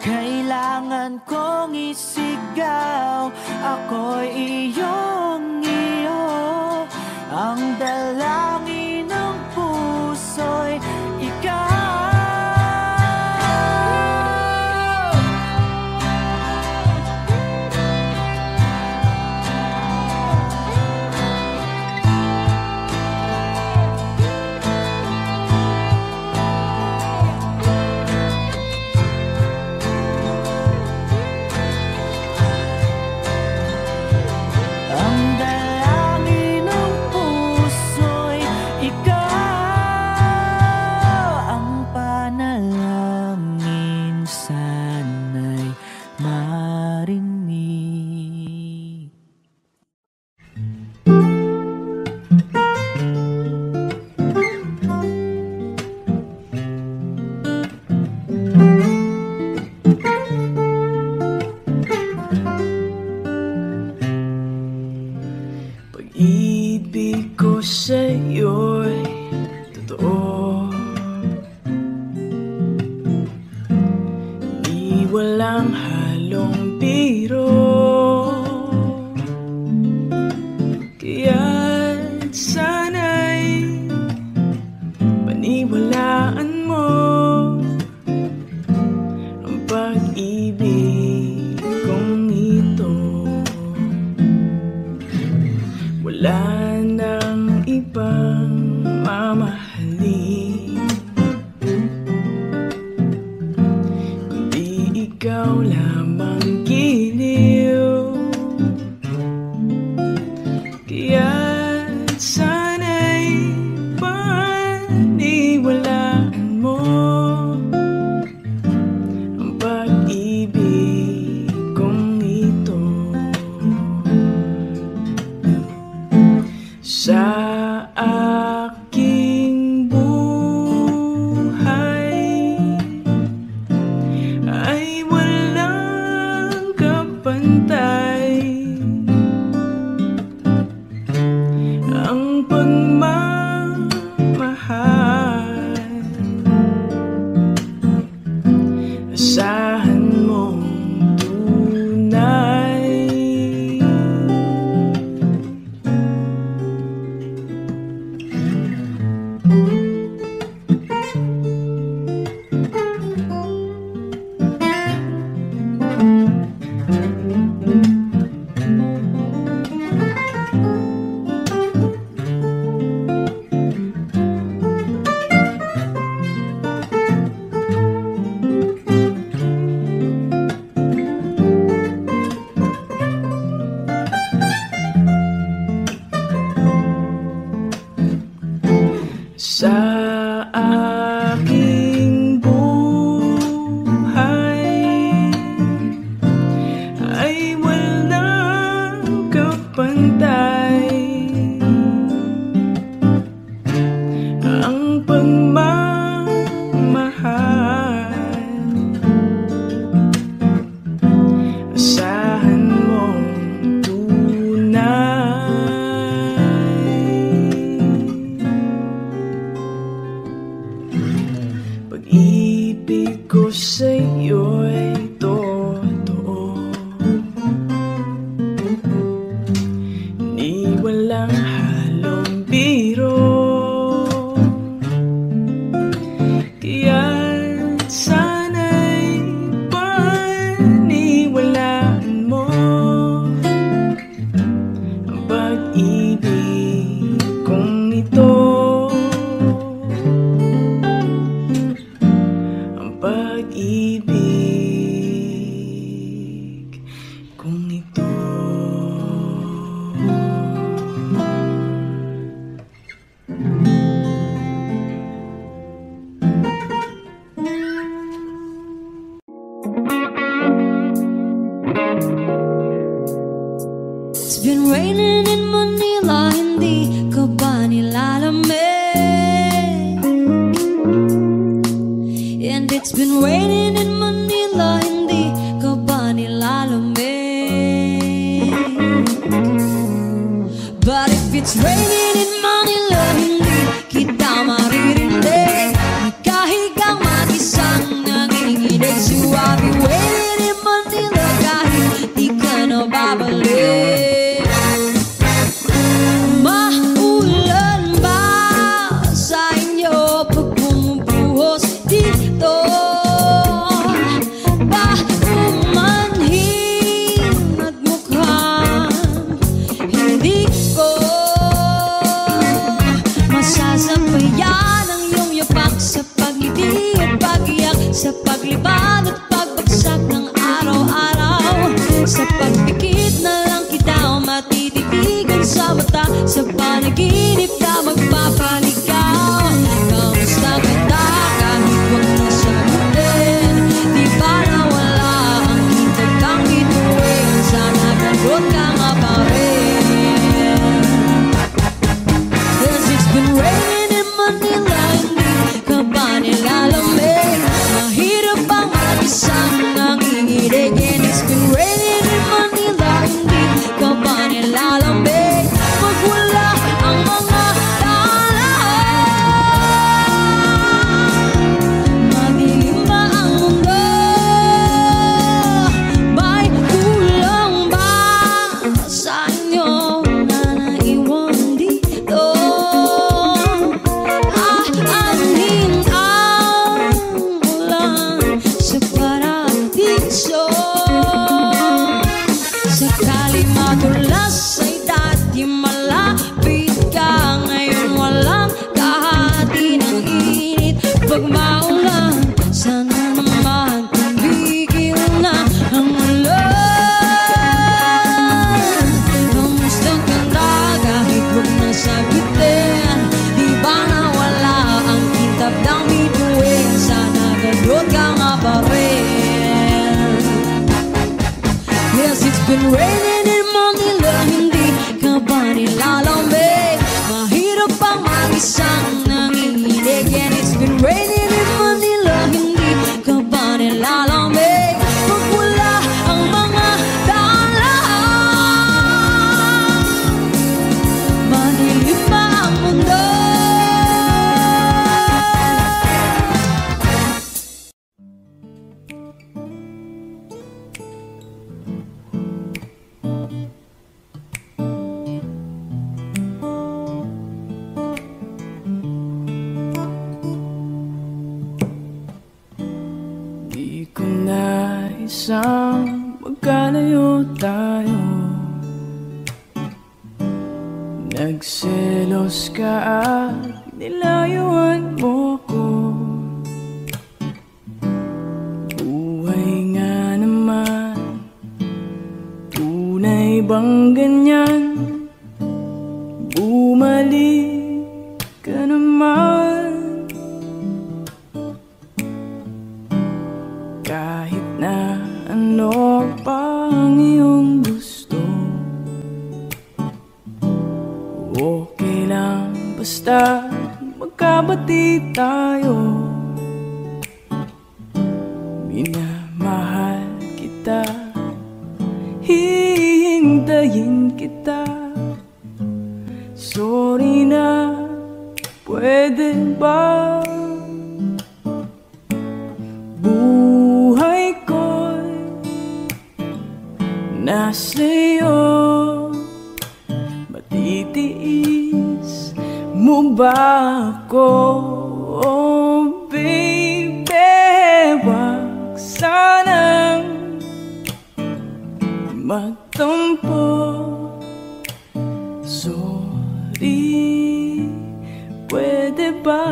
Kailangan kong isigaw, ako'y iyong iyo. Ang dalangin ng puso'y ikaw. Pag-ibig ko sa'yo'y totoo, di walang halong biro. Kaya't sana'y paniwalaan mo ang pag-ibig kong ito. Wala nang ibang mamahalin kundi ikaw lamang giliw. Kaya't sana'y paniwalaan mo ang pag-ibig kong ito. Sa aking buhay ay walang kapantay ang pagmamahal. Asahan mong tunay. Sa aking buhay ay walang kapantay ang pagmamahal. Asahan mong tunay. Pag-ibig ko sa'yo'y totoo, di walang halong biro. Kaya't sana'y paniwalaan mo ang pag-ibig kong ito. Pag-ibig kung ito. It's been raining in Manila, hindi ka ba nilalamig? And it's been raining in Manila, hindi ka ba nilalamig? it's raining in Manila, hindi kita maririnig. Nagkahigang mag-isang nanginginig. So I'll be waiting in Manila kahit di ka na babalik. Maulan ba sa inyo pag bumubuhos dito? Ba umanhin at mukhang hindi ko masasabayan ang iyong yapak sa pag-ibig at pag-iyak, sa paglibad at pagbagsak ng araw-araw. Sa pagpikit na lang kita matititigan sa mata, sa panaginip ka magpapaligaw. Kamusta kita kahit huwag na sagutin? Di ba nawala ang hintag kang bituin? Sana gano'n ka nga pa rin. 'Cause it's been raining in Manila, hindi ka ba nilalamig? Mahirap bang mag-isang nanginginig? And it's been raining in Manila, hindi ka ba nilalamig? Pag wala ang mga daan, madilim ba ang mundo? May kulang ba sa inyo na naiwan dito? Aanhin ang ulan sa paradiso. Sakali madulas ay dati malapit ka, ngayon walang kahati ng init. Pag maulan, sana naman tumigil na ang ulan. Kamusta ka na kahit huwag na sagutin? Di ba nawala ang kintab ng bituin? Sana gano'n ka nga pa rin. Yes, it's been raining in Manila, hindi ka ba nilalamig? Mahirap bang mag-isang nanginginig? And it's been raining in Manila, hindi ka ba nilalamig? Pag wala ang mga daan, madilim ba ang mundo? Di ko na isang magkalayo tayo. Nagselos ka at nilayuan mo ko. Buhay nga naman, tunay bang ganyan? Bumalik ka naman. Kahit na ano pa ang iyong gusto, okay lang basta magkabati tayo. Minamahal kita, hihintayin kita. Sorry na, pwede ba? Buhay ko'y nasa'yo. Matitiis mo ba ako? Oh baby, wag sanang magtampo. Sorry, pwede ba?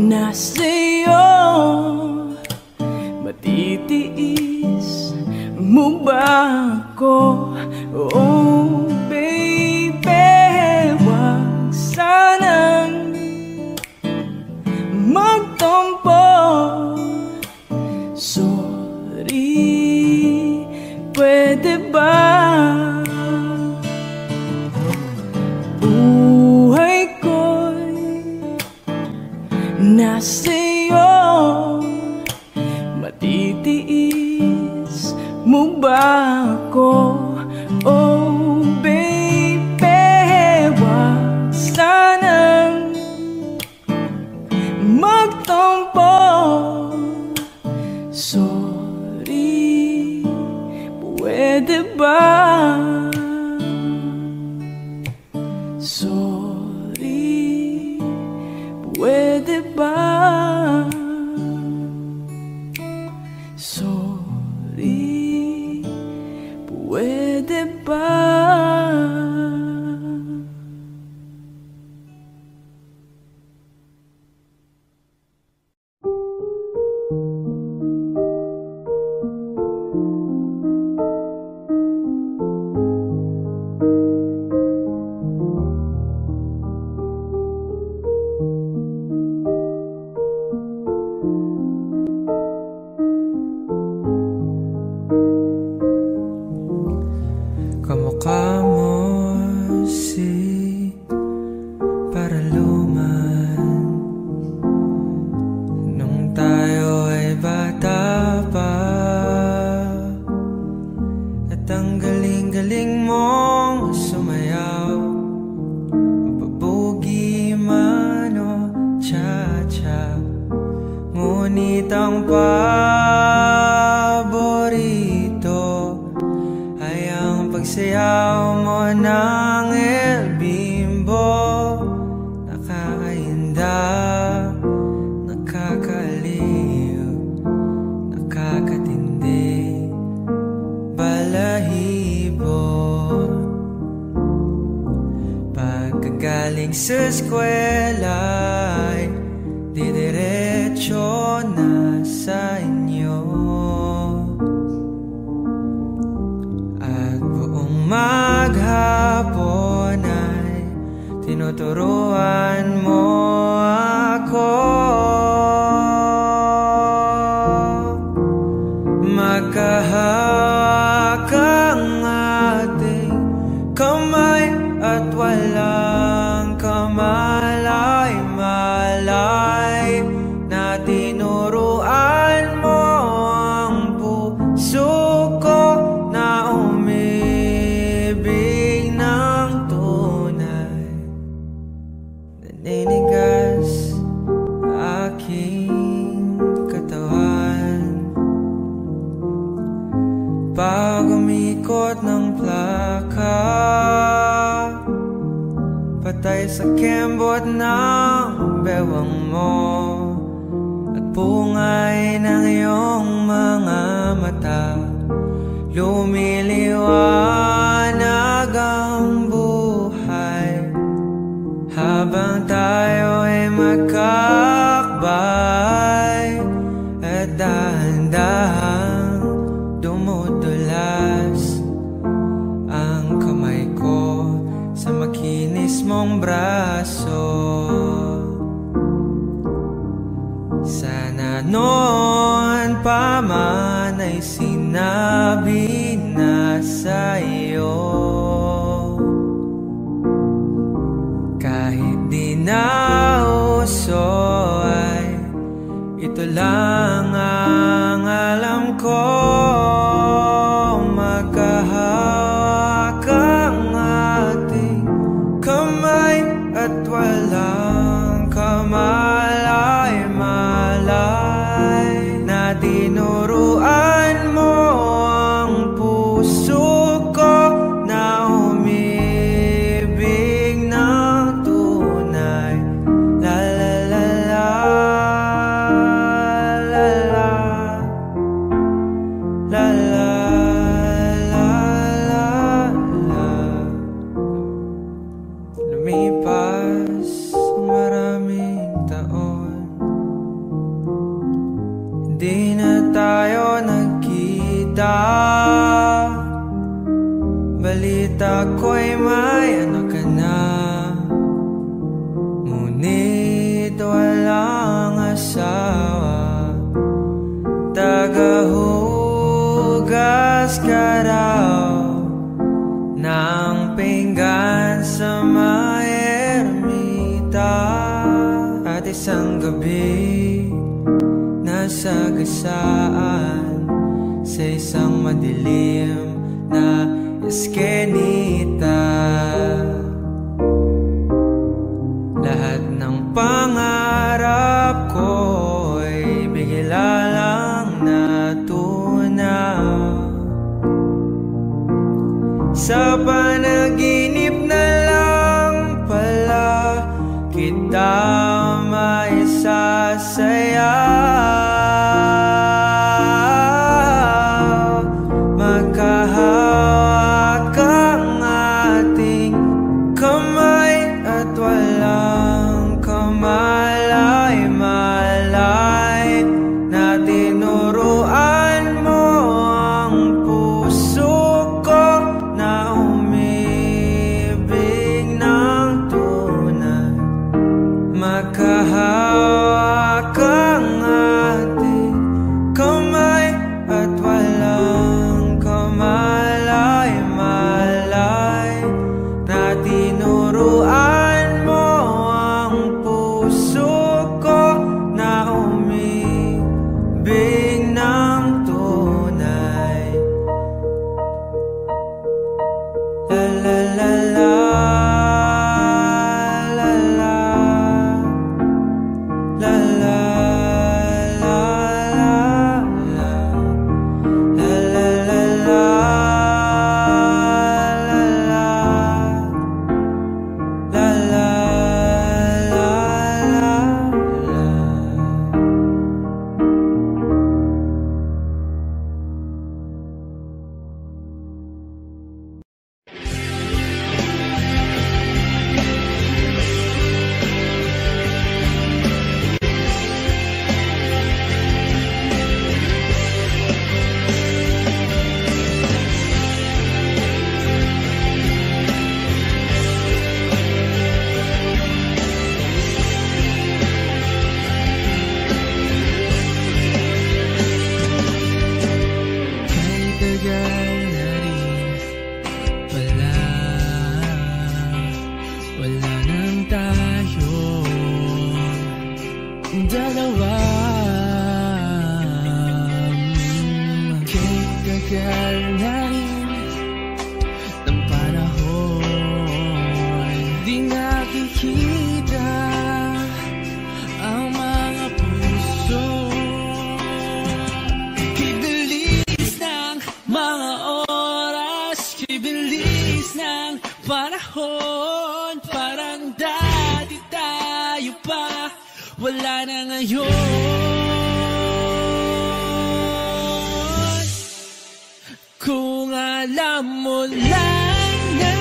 Nasa'yo, matitiis mo ba ako? Oh baby, wag sanang magtampo. Sorry, nasa'yo. Matitiis mo ba ako? Oh baby, wag sanang magtampo. Sorry, pwede ba? Sorry, pwede ba? Sorry, pwede ba? Kamukha mo si Paraluman nung tayo ay bata pa, at ang galing-galing mong sumayaw, mapabugi man o cha-cha. Ngunit ang paborito ay ang pagsayaw mo ng El Bimbo. Nakakainda, nakakaliw, nakakatindi, balahibo. Pagkagaling sa eskwela ay didiretso na sa inyo, at buong maghapon ay tinuturuan mo ako. Magkahawak ang ating kamay at walang kamalay-malay, na tinuruan mo ang puso ko na umibig ng tunay. Naninigas aking katawan pag umikot ng plaka, patay sa kembot ng bewang mo at pungay ng iyong mga mata. Lumiliwanag ang buhay habang tayo ay magkakbay, at dahan-dahang dumudulas ang kamay ko sa makinis mong braso. Sana noon pa man ay sinabi na sa'yo, kahit di na uso ay ito lang ang alam ko. Magkahawak ang ating kamay at walang kamalay-malay, na tinuruan mo ang puso ko na umibig ng tunay. La la la la, la la, la la, la la. Lumipas ang maraming taon, hindi na tayo nagkita. Balita ko'y may anak ka na, ngunit walang asawa. Tagahugas ka raw ng pinggan sa may ermita, at isang gabi, nasagasaan sa isang madilim na eskenita. Lahat ng pangarap ko'y bigla lang natunaw. Sa panaginip na lang pala kita maisasayaw. Magkahawak ang ating kamay at walang kamalay-malay na tinuruan mo ang puso ko na umibig ng tunay. Magkahawak ang ating kamay at walang kamalay-malay na tinuruan mo ang puso ko na umibig ng tunay. La la la la. Wala na ngayon. Kung alam mo lang na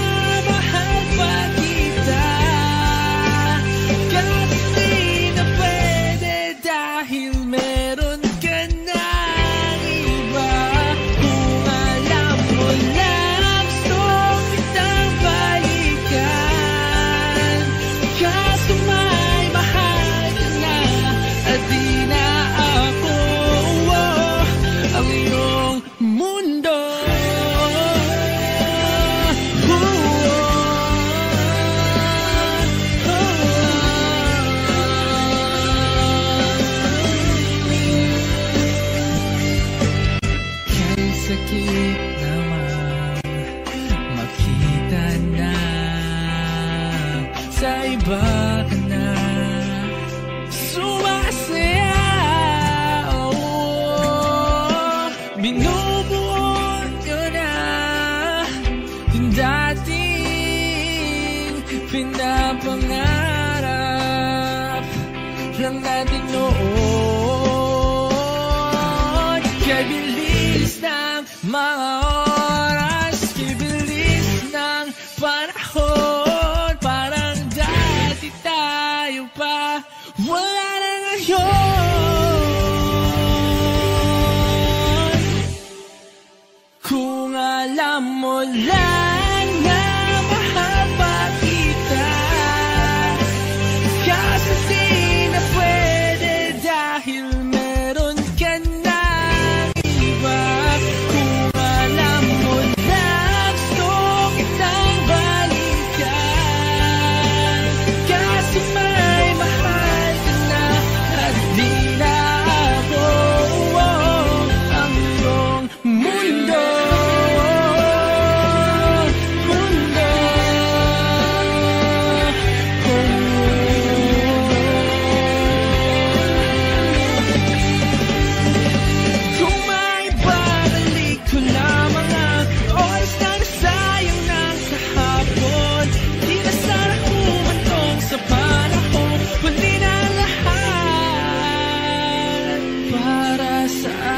mahal pa kita, kahit di na pwede dahil meron ka ng iba. Kung alam mo lang gusto kitang balikan, kaso may mahal ka na at di na ako ang iyong mundo. Sakit naman makita na sa iba ka na sumasaya. Binubuo ko na yung dating pinapangarap lang natin noon. Kaya bilis ng mga oras, kibilis ng panahon, parang dati tayo pa, wala na ngayon. Kung alam mo lang na mahal pa kita, kasi di na pwede dahil meron ka na iba. Kung alam mo lang gusto kitang balikan, kasi may mahal ka na sa